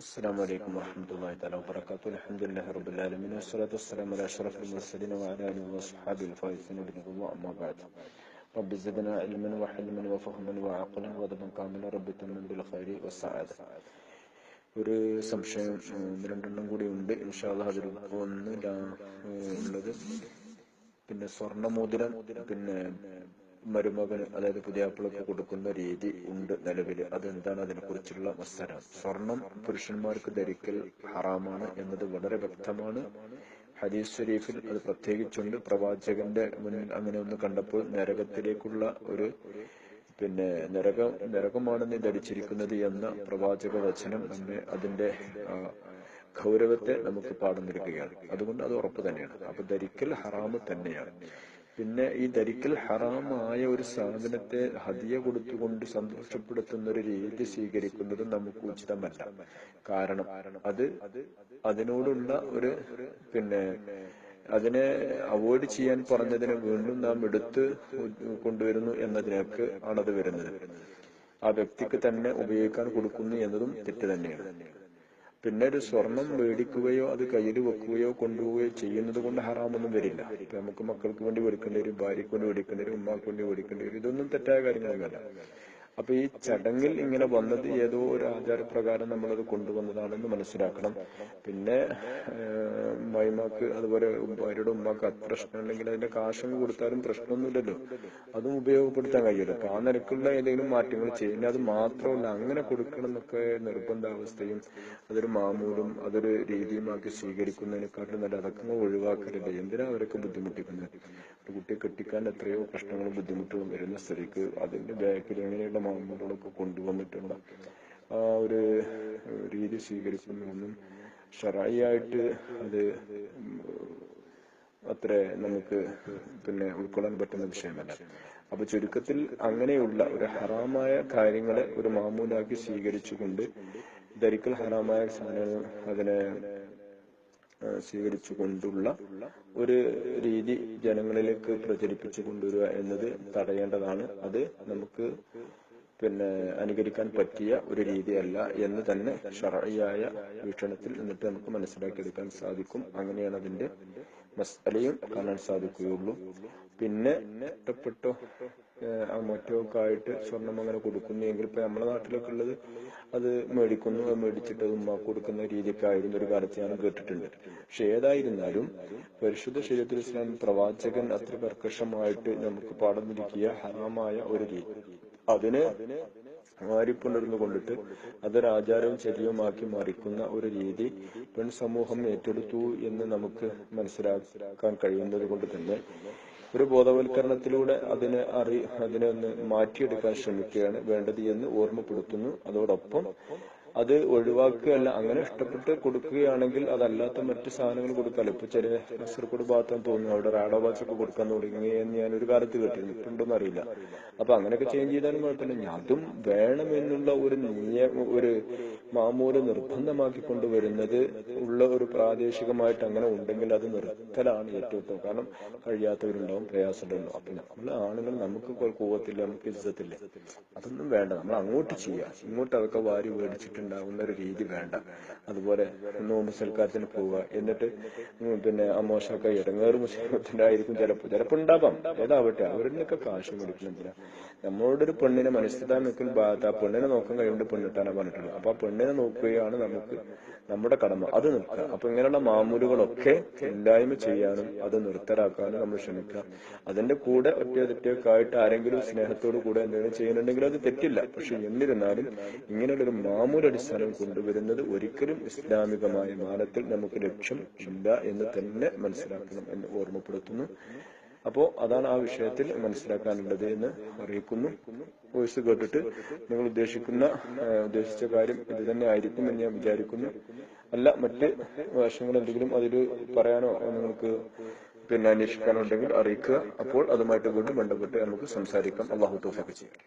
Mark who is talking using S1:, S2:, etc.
S1: السلام عليكم ورحمة الله تعالى وبركاته. الحمد لله رب العالمين والصلاة والسلام على أشرف المرسلين وعلى آله وصحبه الفائزين برضا الله. أما بعد رب زدنا علما وحلما وفهما وعقلا وأدبا كاملا رب تمم بالخير والسعادة. ഒരു സംശയം രണ്ടെണ്ണം കൂടി ഉണ്ട്. ഇൻഷാ അല്ലാഹ് അതിൽ ഉള്ളത് പിന്നെ സ്വർണ്ണമോതിരം പിന്നെ മരുമകന് അതായത് പുതിയാപ്പിളക്ക് കൊടുക്കുന്ന രീതി ഉണ്ട് നിലവിൽ. അതെന്താണ്, അതിനെ കുറിച്ചുള്ള മസ്സല. സ്വർണം പുരുഷന്മാർക്ക് ധരിക്കൽ ഹറാമാണ് എന്നത് വളരെ വ്യക്തമാണ്. ഹദീസ് ഷരീഫിൽ അത് പ്രത്യേകിച്ചുണ്ട്. പ്രവാചകന്റെ മുന്നിൽ അങ്ങനെ ഒന്ന് കണ്ടപ്പോൾ നരകത്തിലേക്കുള്ള ഒരു പിന്നെ നരകമാണ് നീ ധരിച്ചിരിക്കുന്നത് എന്ന പ്രവാചക വചനം നമ്മെ അതിന്റെ ഗൗരവത്തെ നമുക്ക് പാഠം നൽകുകയാണ്. അതുകൊണ്ട് അത് ഉറപ്പ് തന്നെയാണ്. അപ്പൊ ധരിക്കൽ ഹറാമ് തന്നെയാണ്. പിന്നെ ഈ ധരിക്കൽ ഹറാമായ ഒരു സാധനത്തെ ഹദിയ കൊടുത്തുകൊണ്ട് സന്തോഷപ്പെടുത്തുന്ന ഒരു രീതി സ്വീകരിക്കുന്നതും നമുക്ക് ഉചിതമല്ല. കാരണം അതിനോടുള്ള ഒരു പിന്നെ അതിനെ അവോയ്ഡ് ചെയ്യാൻ പറഞ്ഞതിനെ വീണ്ടും നാം എടുത്ത് കൊണ്ടുവരുന്നു എന്നതിലേക്ക് ആണത് വരുന്നത്. ആ വ്യക്തിക്ക് തന്നെ ഉപയോഗിക്കാൻ കൊടുക്കുന്നു എന്നതും തെറ്റ് തന്നെയാണ്. പിന്നെ ഒരു സ്വർണം മേടിക്കുകയോ അത് കയ്യിൽ വെക്കുകയോ കൊണ്ടുപോവുകയോ ചെയ്യുന്നത് കൊണ്ട് ഹറാമൊന്നും വരില്ല. ഇപ്പൊ നമുക്ക് മക്കൾക്ക് വേണ്ടി മേടിക്കേണ്ടി വരും, ഭാര്യയ്ക്ക് വേണ്ടി മേടിക്കേണ്ടി വരും, ഉമ്മാക്ക് വേണ്ടി മേടിക്കേണ്ടി വരും. ഇതൊന്നും തെറ്റായ കാര്യങ്ങളൊന്നുമല്ല. അപ്പൊ ഈ ചടങ്ങിൽ ഇങ്ങനെ വന്നത് ഏതോ ഒരു ആചാരപ്രകാരം നമ്മളത് കൊണ്ടുവന്നതാണെന്ന് മനസ്സിലാക്കണം. പിന്നെ മൈമാക്ക് അതുപോലെ ഭാര്യയുടെ ഉമ്മാക്ക് അത്ര പ്രശ്നമുണ്ടെങ്കിൽ അതിന്റെ കാശങ്ങ് കൊടുത്താലും പ്രശ്നമൊന്നുമില്ലല്ലോ, അതും ഉപയോഗപ്പെടുത്താൻ കഴിയുമല്ലോ. അപ്പൊ ആ നിരക്കുള്ള ഏതെങ്കിലും മാറ്റങ്ങൾ ചെയ്യുന്നത് അത് മാത്രമല്ല, അങ്ങനെ കൊടുക്കണം എന്നൊക്കെ നിർബന്ധാവസ്ഥയും അതൊരു മാമൂലും അതൊരു രീതിയുമാക്കി സ്വീകരിക്കുന്നതിനെക്കാട്ടും നല്ല അതൊക്കെ ഒഴിവാക്കലില്ല. എന്തിനാ അവരൊക്കെ ബുദ്ധിമുട്ടിക്കുന്നത്? ഒരു കുട്ടിയെ കെട്ടിക്കാൻ എത്രയോ പ്രശ്നങ്ങളും ബുദ്ധിമുട്ടുകളും വരുന്ന സ്ഥിതിക്ക് അതിന്റെ ബാക്കിൽ എങ്ങനെയുള്ള മാമൂലുകളൊക്കെ കൊണ്ടുവന്നിട്ടുള്ള ആ ഒരു രീതി സ്വീകരിക്കുന്നതൊന്നും ശർഈയായിട്ട് അത് അത്ര നമുക്ക് പിന്നെ ഉൾക്കൊള്ളാൻ പറ്റുന്ന വിഷയമല്ല. അപ്പൊ ചുരുക്കത്തിൽ അങ്ങനെയുള്ള ഒരു ഹറാമായ കാര്യങ്ങളെ ഒരു മാമൂലാക്കി സ്വീകരിച്ചുകൊണ്ട് ധരിക്കൽ ഹറാമായ സാധനങ്ങൾ അതിനെ സ്വീകരിച്ചു കൊണ്ടുള്ള ഒരു രീതി ജനങ്ങളിലേക്ക് പ്രചരിപ്പിച്ചു കൊണ്ടുവരിക എന്നത് തടയേണ്ടതാണ്. അത് നമുക്ക് പിന്നെ അനുകരിക്കാൻ പറ്റിയ ഒരു രീതിയല്ല എന്ന് തന്നെ ശർഈയായ വീക്ഷണത്തിൽ നിന്നിട്ട് നമുക്ക് മനസ്സിലാക്കിയെടുക്കാൻ സാധിക്കും. അങ്ങനെയാണ് അതിന്റെ മസ്അലയും കാണാൻ സാധിക്കുകയുള്ളൂ. പിന്നെ ഇഷ്ടപ്പെട്ടോ മറ്റോ ഒക്കെ ആയിട്ട് സ്വർണം അങ്ങനെ കൊടുക്കുന്നെങ്കിൽ ഇപ്പൊ നമ്മുടെ നാട്ടിലൊക്കെ ഉള്ളത് അത് മേടിക്കുന്നു, അത് മേടിച്ചിട്ട് അത് ഉമ്മാക്ക് കൊടുക്കുന്ന രീതിയൊക്കെ ആയിരുന്നു ഒരു കാലത്ത് ഞാൻ കേട്ടിട്ടുണ്ട്. പക്ഷെ ഏതായിരുന്നാലും പരിശുദ്ധ ശരീഅത്തുൽ ഇസ്ലാം പ്രവാചകൻ അത്ര കർക്കശമായിട്ട് നമുക്ക് പാഠം നൽകിയ ഹറാമായ ഒരു രീതി അതിനെ മാറിപ്പുണർന്നു കൊണ്ടിട്ട് അതൊരു ആചാരവും ചര്യവുമാക്കി മറിക്കുന്ന ഒരു രീതി പെൺ സമൂഹം ഏറ്റെടുത്തു എന്ന് നമുക്ക് മനസ്സിലാക്കാൻ കഴിയുന്നത് കൊണ്ട് തന്നെ ഒരു ബോധവൽക്കരണത്തിലൂടെ അതിനെ ഒന്ന് മാറ്റിയെടുക്കാൻ ശ്രമിക്കുകയാണ് വേണ്ടത് എന്ന് ഓർമ്മപ്പെടുത്തുന്നു. അതോടൊപ്പം അത് ഒഴിവാക്കുകയല്ല, അങ്ങനെ ഇഷ്ടപ്പെട്ട് കൊടുക്കുകയാണെങ്കിൽ അതല്ലാത്ത മറ്റു സാധനങ്ങൾ കൊടുക്കാമല്ലോ. ഇപ്പൊ ചെറിയ കാസർഗോഡ് ഭാഗത്താന്ന് തോന്നുന്നു അവിടെ റാഡോ വാച്ചൊക്കെ കൊടുക്കാൻ തുടങ്ങി എന്ന് ഞാൻ ഒരു കാലത്ത് കേട്ടിരുന്നു. ഇട്ടുണ്ടോന്ന് അറിയില്ല. അപ്പൊ അങ്ങനെയൊക്കെ ചേഞ്ച് ചെയ്താലും കുഴപ്പമില്ല. അതും വേണമെന്നുള്ള ഒരു മാമൂല് നിർബന്ധമാക്കി കൊണ്ടുവരുന്നത് ഉള്ള ഒരു പ്രാദേശികമായിട്ട് അങ്ങനെ ഉണ്ടെങ്കിൽ അത് നിർത്തലാണ് ഏറ്റവും. കാരണം കഴിയാത്തവരുണ്ടാവും, പ്രയാസമുണ്ടാവും. അപ്പൊ നമ്മൾ ആണുങ്ങൾ നമുക്ക് കൂവത്തില്ല, നമുക്ക് ഇജ്ജത്തില്ല, അതൊന്നും വേണ്ട. നമ്മൾ അങ്ങോട്ട് ചെയ്യാം, ഇങ്ങോട്ട് അതൊക്കെ വാരി മേടിച്ചിട്ടുണ്ടാവുന്ന ഒരു രീതി വേണ്ട. അതുപോലെ നോമ്പ് സൽക്കാരത്തിന് പോവുക, എന്നിട്ട് പിന്നെ അമോശക്ക ഇടങ്ങേറ് മുസ്ലിമത്തിന്റെ ആയിരിക്കും ചിലപ്പോ ഉണ്ടാവാം, ഏതാവട്ടെ അവരിലൊക്കെ കാശ് മേടിക്കുന്നില്ല. നമ്മളോടൊരു പെണ്ണിനെ മനസ്സിലാൻ നിൽക്കുന്ന ഭാഗത്ത് ആ പെണ്ണിനെ നോക്കാൻ കഴിയുമ്പോൾ പെണ്ണിട്ടാനാണ് പറഞ്ഞിട്ടുള്ളത്. അപ്പൊ ആ പെണ്ണിനെ നോക്കുകയാണ് നമ്മുടെ കടമ, അത് നിർത്തുക. അപ്പൊ ഇങ്ങനെയുള്ള മാമൂലുകളൊക്കെ ഇല്ലായ്മ ചെയ്യാനും അത് നിർത്തലാക്കാനും നമ്മൾ ശ്രമിക്കാം. അതിന്റെ കൂടെ ഒറ്റയൊക്കെ ആയിട്ട് ആരെങ്കിലും സ്നേഹത്തോടു കൂടെ എന്തെങ്കിലും ചെയ്യുന്നുണ്ടെങ്കിൽ അത് തെറ്റില്ല. പക്ഷെ എന്നിരുന്നാലും ഇങ്ങനെയുള്ളൊരു മാമൂലടിസ്ഥാനം കൊണ്ടുവരുന്നത് ഒരിക്കലും ഇസ്ലാമികമായ മാനത്തിൽ നമുക്ക് ലക്ഷ്യം ഇല്ല എന്ന് തന്നെ മനസ്സിലാക്കണം എന്ന് ഓർമ്മപ്പെടുത്തുന്നു. അപ്പോ അതാണ് ആ വിഷയത്തിൽ മനസ്സിലാക്കാനുള്ളത് എന്ന് അറിയിക്കുന്നു. വോയിസ് കേട്ടിട്ട് നിങ്ങൾ ഉദ്ദേശിച്ച കാര്യം ഇത് തന്നെ ആയിരിക്കും എന്ന് ഞാൻ വിചാരിക്കുന്നു. അല്ല മറ്റ് വശങ്ങൾ എന്തെങ്കിലും അതിൽ പറയാനോ നിങ്ങൾക്ക് പിന്നെ അന്വേഷിക്കാനുണ്ടെങ്കിൽ അറിയിക്കുക. അപ്പോൾ അതുമായിട്ട് വീണ്ടും ബന്ധപ്പെട്ട് നമുക്ക് സംസാരിക്കാം. അല്ലാഹു തൗഫീഖ് ചെയ്യട്ടെ.